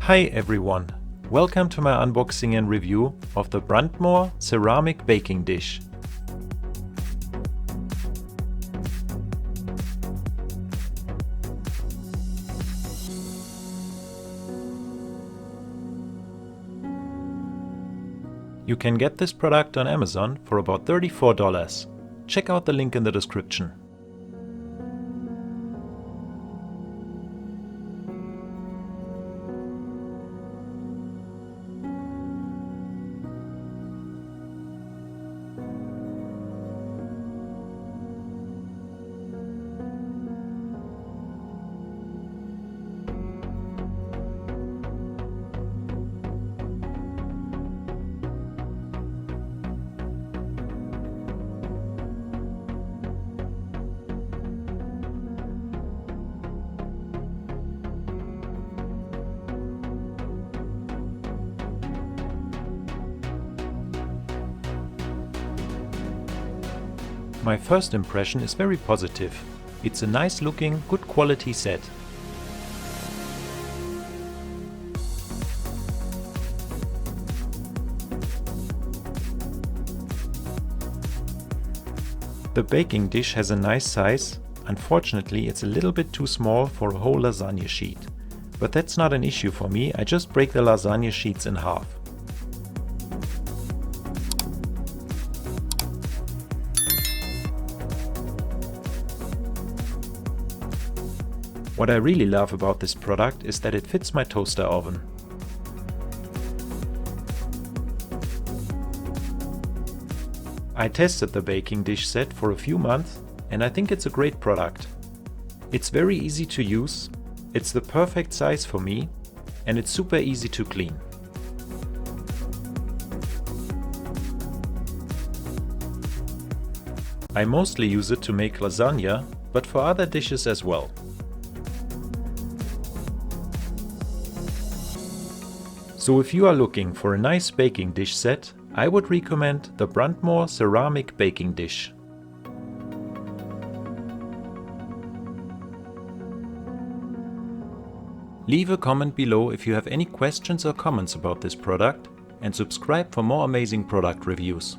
Hi everyone! Welcome to my unboxing and review of the Bruntmor ceramic baking dish. You can get this product on Amazon for about $34. Check out the link in the description. My first impression is very positive. It's a nice looking, good quality set. The baking dish has a nice size. Unfortunately, it's a little bit too small for a whole lasagna sheet. But that's not an issue for me, I just break the lasagna sheets in half. What I really love about this product is that it fits my toaster oven. I tested the baking dish set for a few months and I think it's a great product. It's very easy to use, it's the perfect size for me, and it's super easy to clean. I mostly use it to make lasagna, but for other dishes as well. So if you are looking for a nice baking dish set, I would recommend the Bruntmor ceramic baking dish. Leave a comment below if you have any questions or comments about this product, and subscribe for more amazing product reviews.